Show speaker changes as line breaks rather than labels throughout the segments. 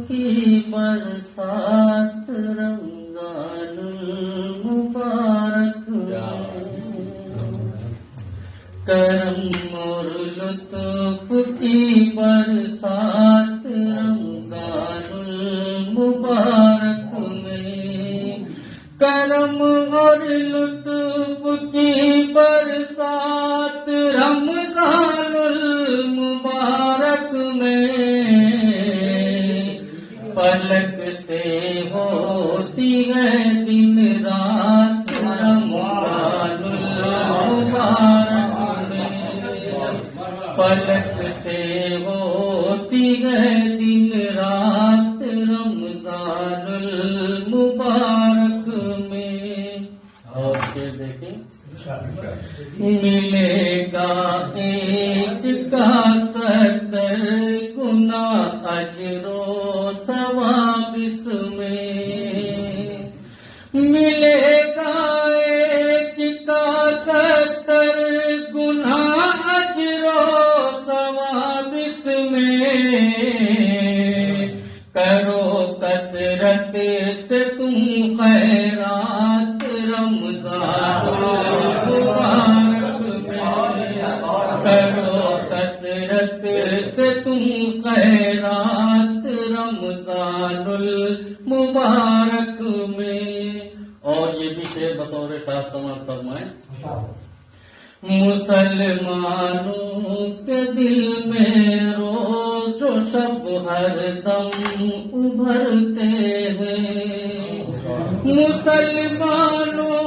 کی برسات رمضان المبارک کرم اور لطف کی برسات رمضان المبارک میں کرم اور لطف کی برسات رمضان المبارک میں پلک سے ہوتی ہے دن رات رمضان المبارک میں پلک سے ہوتی ہے دن رات رمضان المبارک میں. اور پھر دیکھیں ملے گا ایک کا 70 گنا اجر و ثواب اس میں ملے گا ایک کا 70 گنا اجر و ثواب اس میں کرو کثرت سے تم خیرات رمضان کرو کثرت سے تم خیرات رمضان المبارک میں. اور یہ بھی شعر بطور خاص سماعت فرمائیں. مسلمانوں کے دل میں روز و شب ہر دم ابھرتے ہیں مسلمانوں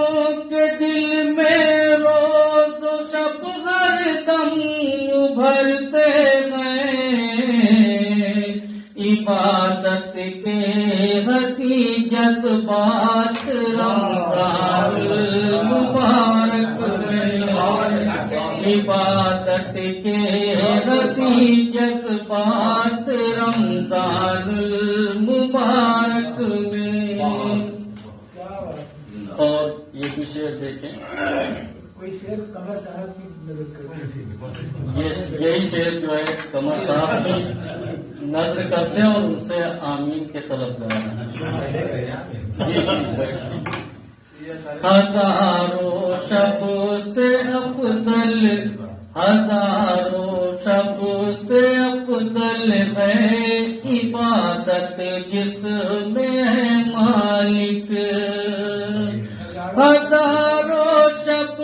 کے دل میں روز و شب ہر دم ابھرتے ہیں عبادت کے ہنسی جذبات رمضان المبارک میں عبادت کے ہنسی جذبات رمضان المبارک میں. اور یہ بھی شعر دیکھیں
کوئی شعر قمر صاحب کی مدد کرتے
یہی شعر جو ہے قمر صاحب کی نظر کرتے ہیں اور ان سے آمین کے طلب کرانا ہزاروں شب سے افضل ہزاروں شب سے افضل ہے عبادت جس میں ہے مالک ہزاروں شب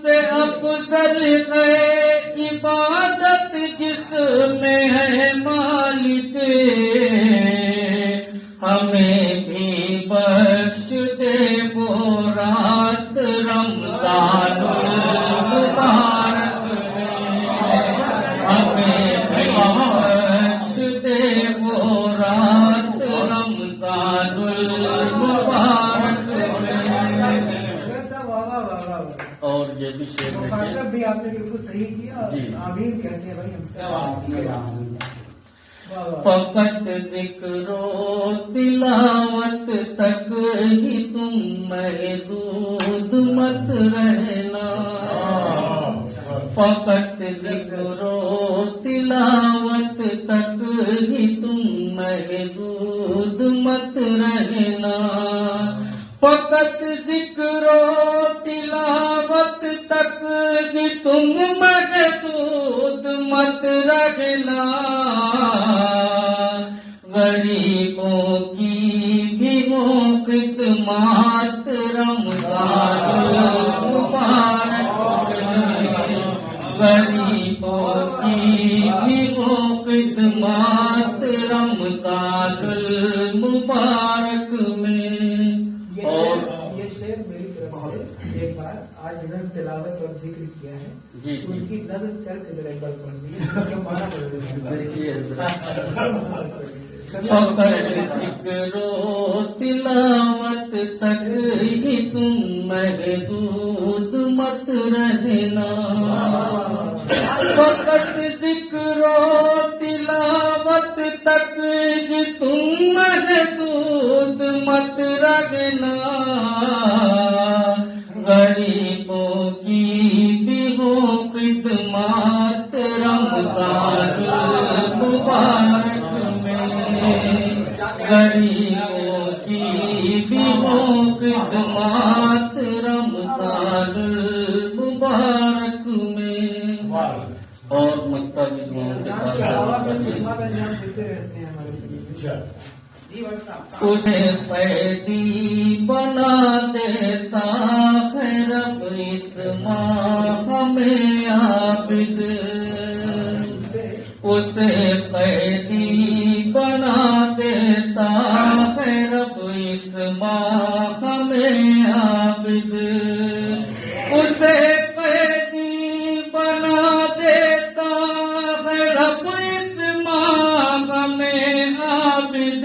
سے افضل ہے عبادت جس میں ہے مالک ہمیں بھی بخش دے وہ رات رمضان المبارک ہمیں بھی بخش دے وہ رات رمضان المبارک. اور یہ بھی شعر
بھی آپ نے بالکل صحیح کیا. آمین کہتے ہیں بھائی ہم سے.
فقط ذکر و تلاوت تک ہی تم محدود مت رہنا فقط ذکر و تلاوت تک ہی تم محدود مت رہنا فقط ذکر و تلاوت تک ہی تم محدود مت رہنا غریبوں کی بھی ہو خدمات رمضان المبارک غریبوں کی بھی ہو خدمات رمضان المبارک میں. اور
یہ شعر میری طرف سے ایک بار آج انہوں نے تلاوت اور ذکر کیا ہے ان کی نظر کر کے ذرا ایک بار پڑھ دیجیے مانا پڑھ دیجیے
فقط ذکر و تلاوت تک ہی تم محدود مت رہنا فقط ذکر و تلاوت تک ہی تم محدود مت رہنا غریبوں کی بھی ہو خدمات رمضان المبارک میں غریبوں کی بھی ہو خدمات رمضان مبارک میں، اور مستقبل کے ساتھ اسے قیدی بنا دیتا ہے رب اس ماہ ہمیں عابد، اسے قیدی بنا دیتا ہے رب اس ماہ ہمیں عابد، اسے قیدی بنا دیتا ہے رب اس ماہ ہمیں عابد،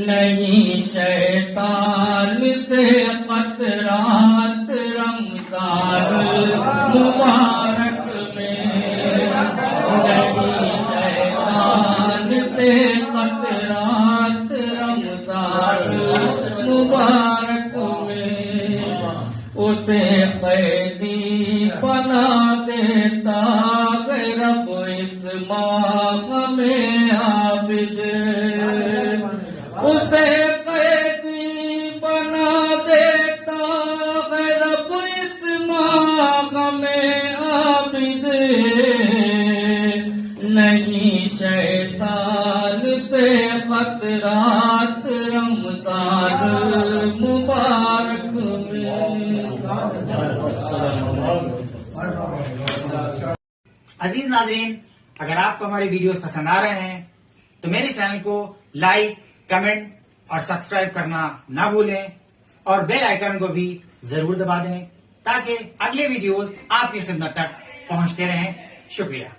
نہیں شیطان سے خطرات رمضان مبارک میں، نہیں شیطان سے خطرات رمضان مبارک میں، اسے قیدی بنا دیتا ہے رب اس ماہ میں عابد، اسے قیدی بنا دیتا ہے رب اس ماہ میں عابد، نہیں شیطان سے خطرات رمضان مبارک میں۔
عزیز ناظرین، اگر آپ کو ہماری ویڈیوز پسند آ رہے ہیں تو میرے چینل کو لائک، کمنٹ اور سبسکرائب کرنا نہ بھولیں، اور بیل آئیکن کو بھی ضرور دبا دیں تاکہ اگلے ویڈیوز آپ کی خدمت تک پہنچتے رہیں۔ شکریہ۔